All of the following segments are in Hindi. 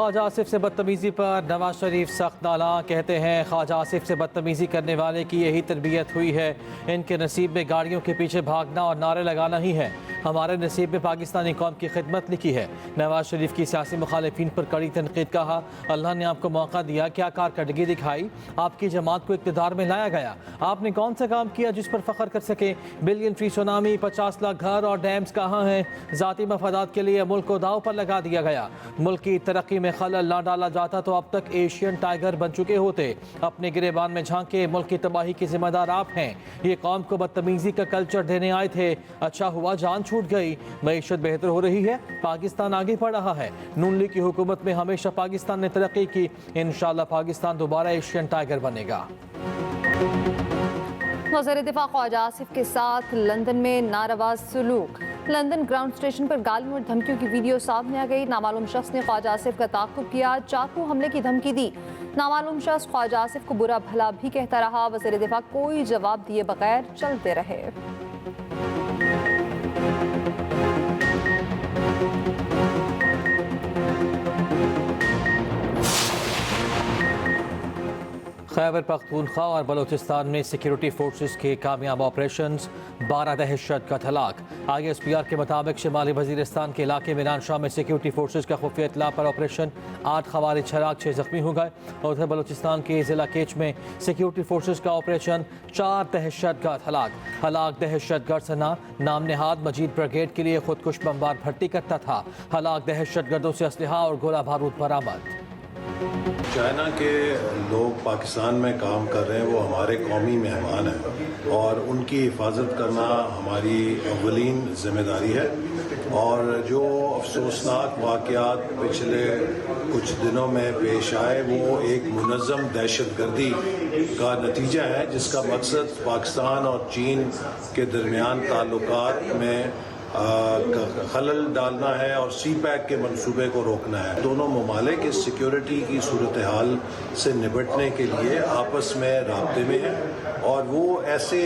ख्वाजा आसिफ से बदतमीज़ी पर नवाज शरीफ सख्त नाला। कहते हैं ख्वाजा आसिफ से बदतमीज़ी करने वाले की यही तरबियत हुई है। इनके नसीब में गाड़ियों के पीछे भागना और नारे लगाना ही है। हमारे नसीब में पाकिस्तानी कौम की खिदमत लिखी है। नवाज शरीफ की सियासी मुखालिफिन पर कड़ी तनकीद। कहा अल्लाह ने आपको मौका दिया, क्या कारकर्दगी दिखाई, आपकी जमात को इक़्तिदार में लाया गया, आपने कौन सा काम किया जिस पर फ़ख्र कर सके। बिलियन फी सुनामी, 50 लाख घर और डैम्स कहाँ हैं। ज़ाती मफादात के लिए मुल्क को दाव पर लगा दिया गया। मुल्क की तरक्की में खलल ना डाला जाता तो अब तक एशियन टाइगर बन चुके होते। अपने गिरेबान में झांके, मुल्क की तबाही के जिम्मेदार आप हैं। ये कौम को बदतमीजी का कल्चर देने आए थे, अच्छा हुआ जान छूट गई। मईशत बेहतर हो रही है, पाकिस्तान आगे बढ़ रहा है। नून लीग की हुकूमत में हमेशा पाकिस्तान ने तरक्की की। इंशाअल्लाह पाकिस्तान दोबारा एशियन टाइगर बनेगा। वज़ीर दिफा ख्वाजा आसिफ के साथ लंदन में नारवा सलूक। लंदन ग्राउंड स्टेशन पर गालियों और धमकियों की वीडियो सामने आ गई। नामालूम शख्स ने ख्वाजा आसिफ का ताक़ुब किया, चाकू हमले की धमकी दी। नामालूम शख्स ख्वाजा आसिफ को बुरा भला भी कहता रहा। वज़ीर दिफा कोई जवाब दिए बगैर चलते रहे। खैबर पख्तूनख्वा और बलूचिस्तान में सिक्योरिटी फोर्सेस के कामयाब ऑपरेशंस, 12 दहशतगर्द हलाक। ISPR के मुताबिक शिमाली वजीरिस्तान के इलाके में नानशाह में सिक्योरिटी फोर्सेस का खुफिया इत्तला पर ऑपरेशन, 8 खवारिज हलाक, 6 जख्मी हो गए। और उधर बलूचिस्तान के जिला केच में सिक्योरिटी फोर्सेस का ऑपरेशन, 4 दहशतगर्द हलाक। दहशतगर्द सना नाम नेहाद मजीद ब्रिगेड के लिए खुदकुश बमबार भर्ती करता था। हलाक दहशतगर्दों से असलहा और गोला बारूद बरामद। चाइना के लोग पाकिस्तान में काम कर रहे हैं, वो हमारे कौमी मेहमान हैं और उनकी हिफाजत करना हमारी अव्वलीन जिम्मेदारी है। और जो अफसोसनाक वाक़यात पिछले कुछ दिनों में पेश आए वो एक मुनज़्ज़म दहशतगर्दी का नतीजा है, जिसका मकसद पाकिस्तान और चीन के दरमियान ताल्लुकात में खलल डालना है और CPEC के मंसूबे को रोकना है। दोनों ममालिक इस सिक्योरिटी की सूरत हाल से निपटने के लिए आपस में राब्ते में हैं और वो ऐसे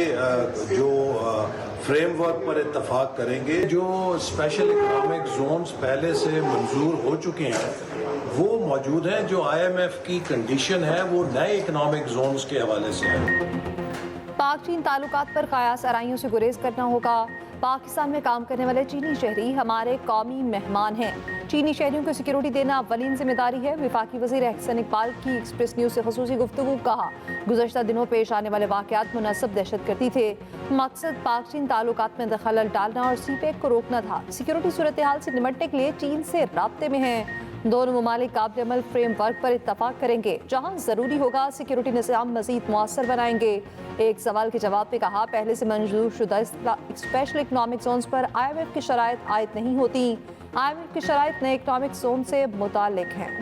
जो फ्रेमवर्क पर इत्तफाक करेंगे। जो स्पेशल इकनॉमिक जोन्स पहले से मंजूर हो चुके हैं वो मौजूद हैं। जो IMF की कंडीशन है वो नए इकनॉमिक जोन्स के हवाले से है। पाक चीन ताल्लुकात पर कयास आराइयों से गुरेज करना होगा। पाकिस्तान में काम करने वाले चीनी शहरी हमारे कौमी मेहमान हैं। चीनी शहरियों को सिक्योरिटी देना अव्वलीन जिम्मेदारी है। वफाकी वज़ीर एहसन इकबाल की एक्सप्रेस न्यूज़ से ख़ुसूसी गुफ्तगू। कहा गुज़श्ता दिनों पेश आने वाले वाक़यात मुनस्सब दहशतगर्दी थे। मकसद पाक चीन ताल्लुकात में खलल डालना और CPEC को रोकना था। सिक्योरिटी सूरत हाल से निपटने के लिए चीन से राब्ते में हैं। दोनों ममालिक काबिल अमल फ्रेमवर्क पर इत्तफाक करेंगे। जहां ज़रूरी होगा सिक्योरिटी निज़ाम मज़ीद मुअस्सर बनाएंगे। एक सवाल के जवाब में कहा पहले से मंजूर शुदा स्पेशल इकनॉमिक जोन्स पर IMF की शराइत आयद नहीं होती। IMF की शराइत नए इकनॉमिक जोन से मुताल्लिक हैं।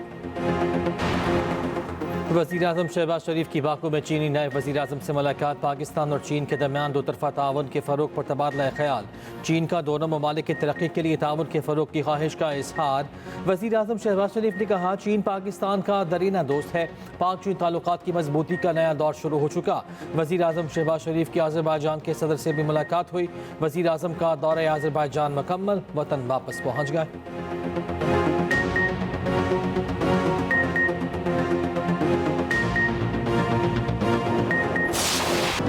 वज़ीर आज़म शहबाज शरीफ की बाकू में चीनी नायब वज़ीर आज़म से मुलाकात। पाकिस्तान और चीन के दरमियान दो तरफ़ा ताउन के फ़रोग़ पर तबादला ख्याल। चीन का दोनों ममालिक की तरक्की के लिए ताउन के फ़रोग़ की ख्वाहिश का इज़हार। वज़ीर आज़म शहबाज शरीफ ने कहा चीन पाकिस्तान का दरीना दोस्त है। पाक चीन ताल्लुकात की मजबूती का नया दौर शुरू हो चुका। वज़ीर आज़म शहबाज शरीफ की आज़रबाईजान के सदर से भी मुलाकात हुई। वज़ीर आज़म का दौरा आज़रबाईजान मुकम्मल, वतन वापस पहुँच गए।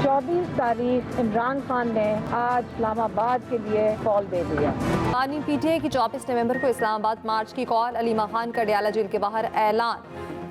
24 तारीख इमरान खान ने आज इस्लामाबाद के लिए कॉल दे दिया। बानी PTI की 24 नवंबर को इस्लामाबाद मार्च की कॉल। अलीमा खान का डयाला जेल के बाहर ऐलान।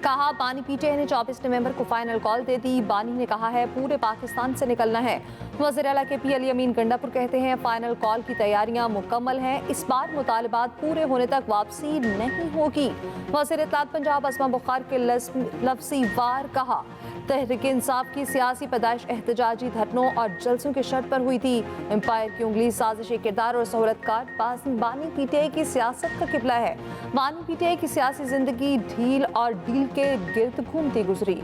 कहा बानी PTI ने 24 नवंबर को फाइनल कॉल दे दी। बानी ने कहा है पूरे पाकिस्तान से निकलना है। वज़ीर आला KP अली अमीन गंडापुर कहते हैं फाइनल कॉल की तैयारियां मुकम्मल हैं। इस बार मुतालबात पूरे होने तक वापसी नहीं होगी। वज़ीर इत्तलात पंजाब अस्मा बुखार के लफ्ज़ी वार कहा तहरीक इंसाफ की सियासी पैदाइश एहतजाजी धरनों और जलसों की शर्त पर हुई थी। एम्पायर की उंगली साजिशी किरदार और सहूलतकार बानी PTI की सियासत का किबला है। बानी PTI की सियासी जिंदगी ढील और डील के गिर्द घूमती गुजरी।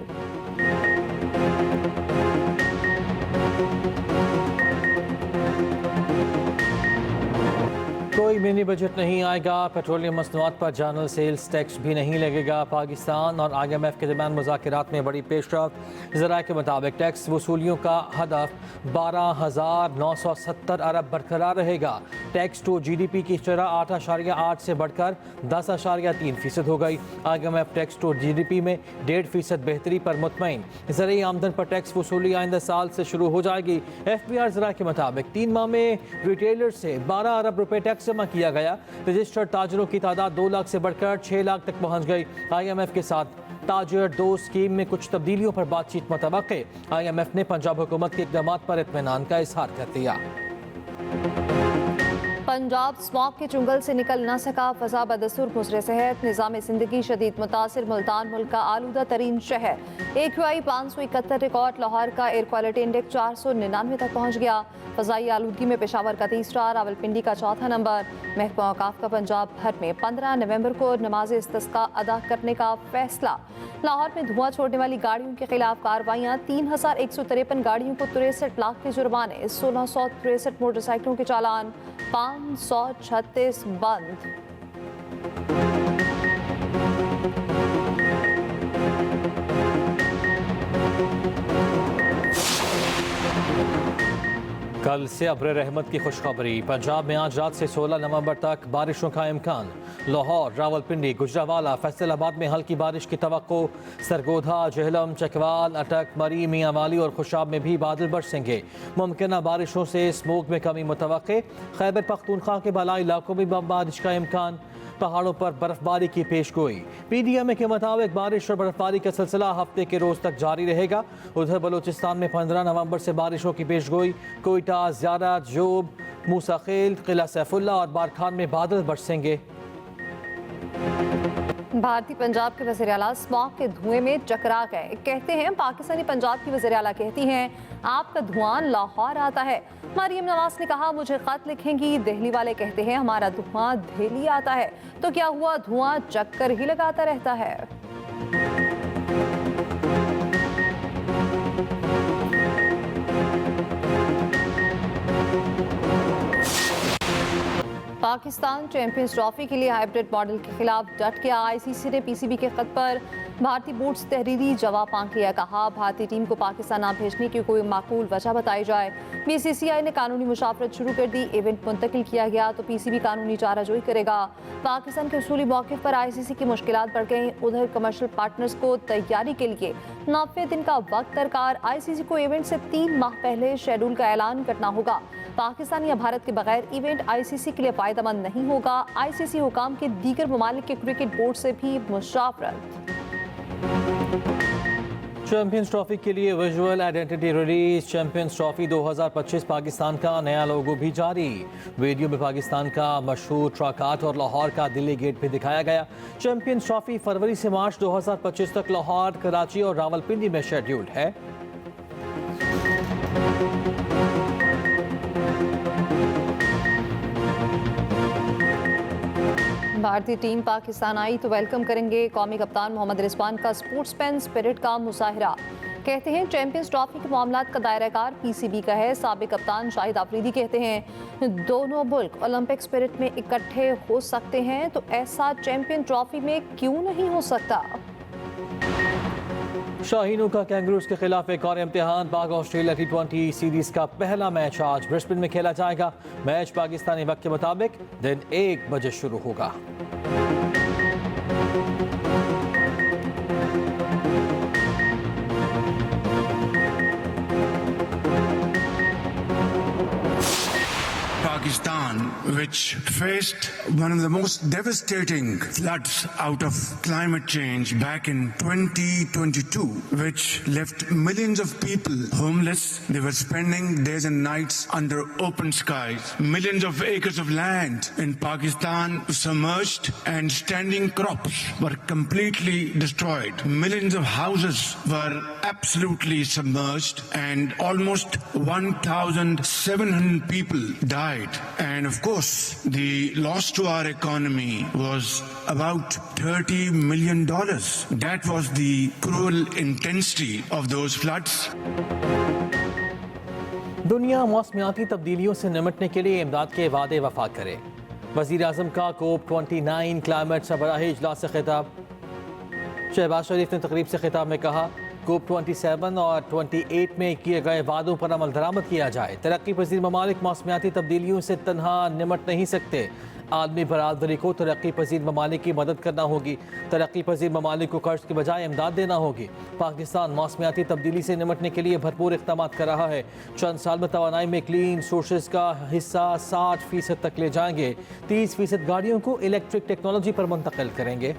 कोई मिनी बजट नहीं आएगा, पेट्रोलियम मसनूआत पर जनरल सेल्स टैक्स भी नहीं लगेगा। पाकिस्तान और IMF के दरमियान मुज़ाकरात में बड़ी पेशरफ। ज़राए के मुताबिक टैक्स वसूलियों का हदफ 12,970 अरब बरकरार रहेगा। टैक्स टू GDP की शरह 8.8 से बढ़कर 10.3% हो गई। IMF टैक्स टू GDP में 1.5% बेहतरी पर मुतमईन। ज़रिए आमदन पर टैक्स वसूली आइंदा साल से शुरू हो जाएगी। FBR ज़राए के मुताबिक 3 माह में रिटेलर से 12 अरब रुपए टैक्स जमा किया गया। रजिस्टर्ड ताजरों की तादाद 2 लाख से बढ़कर 6 लाख तक पहुंच गई। IMF के साथ ताजर 2 स्कीम में कुछ तब्दीलियों पर बातचीत मुतवक्के। IMF ने पंजाब हुकूमत के इक़दामात पर इत्मीनान का इजहार कर दिया। पंजाब स्मॉग के चुंगल से निकल न सका, फजा बदस्तूर खुसरे सेहत, निज़ाम ज़िंदगी शदीद मुतासिर। मुल्तान मुल्क का आलूदा तरीन शहर। AQI 571 record. लाहौर का एयर क्वालिटी इंडेक्स 499 तक पहुँच गया। फ़ज़ाई आलूदगी में पेशावर का 3रा, रावलपिंडी का 4था नंबर। महकमा औकाफ का पंजाब भर में 15 नवंबर को नमाज इस्तिस्का अदा करने का फैसला। लाहौर में धुआं छोड़ने वाली गाड़ियों के खिलाफ कार्रवाइयाँ। 3153 गाड़ियों को 63 लाख के जुर्माने, 1663 मोटरसाइकिलों के चालान, 536 बंद। कल से अब्र रहमत की खुशखबरी। पंजाब में आज रात से 16 नवंबर तक बारिशों का इम्कान। लाहौर, रावलपिंडी, गुजरावाला, फैसलाबाद में हल्की बारिश की तवक्को। सरगोधा, जेहलम, चकवाल, अटक, मरी, मियांवाली और खुशाब में भी बादल बरसेंगे। मुमकिन बारिशों से स्मोक में कमी मुतवक्के। खैबर पख्तूनख्वा के बालाई इलाकों में बारिश का इम्कान। पहाड़ों पर बर्फबारी की पेशगोई। PDMA के मुताबिक बारिश और बर्फबारी का सिलसिला हफ्ते के रोज तक जारी रहेगा। उधर बलूचिस्तान में 15 नवंबर से बारिशों की पेशगोई। कोयटा, ज़ियारत, जोब, मूसाखेल, किला सैफुल्ला और बारखान में बादल बरसेंगे। भारतीय पंजाब के वज़ीर आला स्मॉग के धुएं में चकरा गए। कहते हैं पाकिस्तानी पंजाब की वज़ीर आला कहती हैं आपका धुआं लाहौर आता है। मरियम नवाज ने कहा मुझे खत लिखेंगी। दिल्ली वाले कहते हैं हमारा धुआं दिल्ली आता है। तो क्या हुआ, धुआं चक्कर ही लगाता रहता है। पाकिस्तान चैंपियंस ट्रॉफी के लिए हाइब्रिड मॉडल के खिलाफ डट गया। ICC ने PCB के खत पर भारतीय बोर्ड से तहरीरी जवाब मांग लिया। कहा भारतीय टीम को पाकिस्तान न भेजने की कोई माकूल वजह बताई जाए। BCCI ने कानूनी मुशावरत शुरू कर दी। इवेंट मुंतकिल किया गया तो PCB कानूनी चाराजोई करेगा। पाकिस्तान के उसूली मौक़िफ़ पर ICC की मुश्किलात बढ़ गई। उधर कमर्शियल पार्टनर्स को तैयारी के लिए 90 दिन का वक्त दरकार। ICC को इवेंट से 3 माह पहले शेड्यूल का ऐलान करना होगा। पाकिस्तान या भारत के बगैर इवेंट ICC के लिए फ़ायदेमंद नहीं होगा। ICC हुकाम के दीगर ममालिक के क्रिकेट बोर्ड से भी मुशावरत। चैंपियंस ट्रॉफी के लिए visual identity release. Champions trophy 2025 Pakistan का नया लोगो भी जारी। वीडियो में पाकिस्तान का मशहूर ट्रकाट और लाहौर का दिल्ली गेट भी दिखाया गया। चैंपियंस ट्रॉफी फरवरी से मार्च 2025 तक लाहौर, कराची और रावलपिंडी में शेड्यूल्ड है। भारतीय टीम पाकिस्तान आई तो वेलकम करेंगे। कौमी कप्तान मोहम्मद रिजवान का स्पोर्ट्समैन स्पिरिट का मुजाहिरा। कहते हैं चैंपियंस ट्रॉफी के मामलात का दायराकार PCB का है। साबिक कप्तान शाहिद आफरीदी कहते हैं दोनों मुल्क ओलंपिक स्पिरिट में इकट्ठे हो सकते हैं तो ऐसा चैंपियन ट्रॉफी में क्यों नहीं हो सकता। शाहीनों का कैंगरूज के खिलाफ एक और इम्तिहान। पाक ऑस्ट्रेलिया T20 सीरीज का पहला मैच आज ब्रिस्बेन में खेला जाएगा। मैच पाकिस्तानी वक्त के मुताबिक दिन 1 बजे शुरू होगा। Pakistan, which faced one of the most devastating floods out of climate change back in 2022, which left millions of people homeless. They were spending days and nights under open skies. Millions of acres of land in Pakistan submerged and standing crops were completely destroyed. Millions of houses were absolutely submerged and almost 1,700 people died. And of course, the loss to our economy was about $30 million. That was the cruel intensity of those floods. दुनिया मौसमियाती तब्दीलियों से निमटने के लिए इमदाद के वादे वफा करे। वज़ीर आज़म का COP29 क्लाइमेट सरबराही इजलास से खिताब। शहबाज शरीफ ने तकरीब से खिताब में कहा COP27 और 28 में किए गए वादों पर अमल दरामद किया जाए। तरक्की पजीर ममालिक मौसमियाती तब्दीलियों से तनहा निमट नहीं सकते। आदमी बरादरी को तरक्की पजीर ममालिक की मदद करना होगी। तरक्की पजीर ममालिक को कर्ज के बजाय इमदाद देना होगी। पाकिस्तान मौसमियाती तब्दीली से निमटने के लिए भरपूर इक़दाम कर रहा है। चंद साल में तवानाई में क्लीन सोर्सेज का हिस्सा 60% तक ले जाएंगे। 30% गाड़ियों को इलेक्ट्रिक टेक्नोलॉजी पर मुंतकिल करेंगे।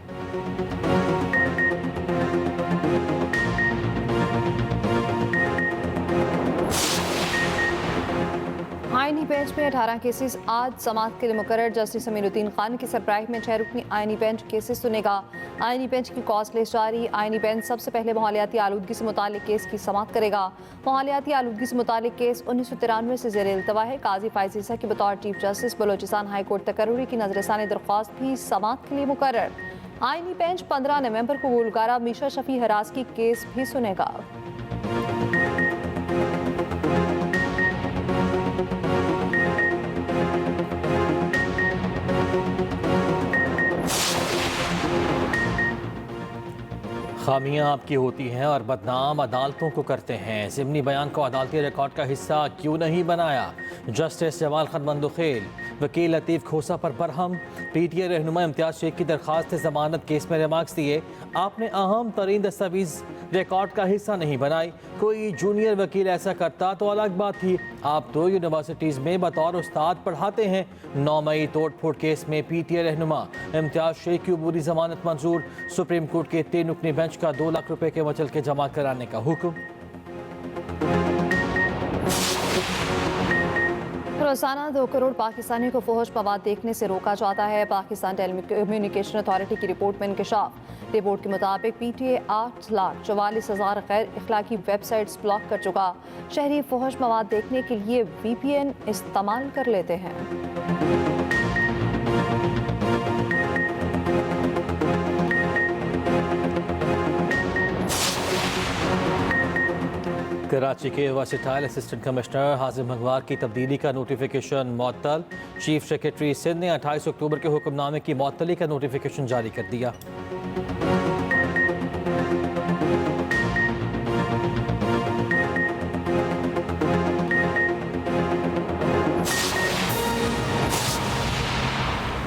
आईनी बेंच में 18 केसेस आज समाअत के लिए मुकर्रर। जस्टिस अमीरुद्दीन खान की सरबराही में 6 रुकनी आईनी बेंच केसेस सुनेगा। आईनी बेंच की कॉज लिस्ट जारी। आईनी बेंच सबसे पहले माहौलियाती आलूदगी से मुतालिक केस की समाअत करेगा। माहौलियाती आलूदगी से मुतालिक केस 1993 से ज़ेर इल्तवा है। काजी फाइज ईसा की बतौर chief justice Balochistan high court तकर्रुरी की नजरसानी दरख्वास्त भी समाअत के लिए मुकर्रर। आईनी बेंच 15 नवंबर को गुलकारा मीशा शफी हरास की केस भी सुनेगा। खामियां आपकी होती हैं और बदनाम अदालतों को करते हैं। ज़िमनी बयान को अदालती रिकॉर्ड का हिस्सा क्यों नहीं बनाया? जस्टिस जमाल खान मंदुखेल वकील लतीफ़ खोसा पर बरहम। PTA रहनुमा इम्तियाज़ शेख की दरख्वास्त ज़मानत केस में रिमार्क्स दिए। आपने अहम तरीन दस्तावेज़ रिकॉर्ड का हिस्सा नहीं बनाई। कोई जूनियर वकील ऐसा करता तो अलग बात थी। आप 2 यूनिवर्सिटीज़ में बतौर उस्ताद पढ़ाते हैं। 9 मई तोड़ फोड़ केस में PTA रहनुमा इम्तियाज़ शेख की अबूरी ज़मानत मंजूर। सुप्रीम कोर्ट के 3 रुकनी बेंच का 2 लाख रुपए के वचल के जमा कराने का हुक्म। रोजाना 2 करोड़ पाकिस्तानी को फौज मवाद देखने से रोका जाता है। पाकिस्तान टेलीकम्युनिकेशन अथॉरिटी की रिपोर्ट में इंकशाफ। रिपोर्ट के मुताबिक PTA 8,44,000 गैर इखलाकी वेबसाइट्स ब्लॉक कर चुका। शहरी फौज मवाद देखने के लिए VPN इस्तेमाल कर लेते हैं। कराची के वर्सेटाइल असिस्टेंट कमिश्नर हाजिम अगवार की तब्दीली का नोटिफिकेशन मुअत्तल। चीफ सेक्रेटरी सिंध ने 28 अक्टूबर के हुक्मनामे की मुअत्तली का नोटिफिकेशन जारी कर दिया।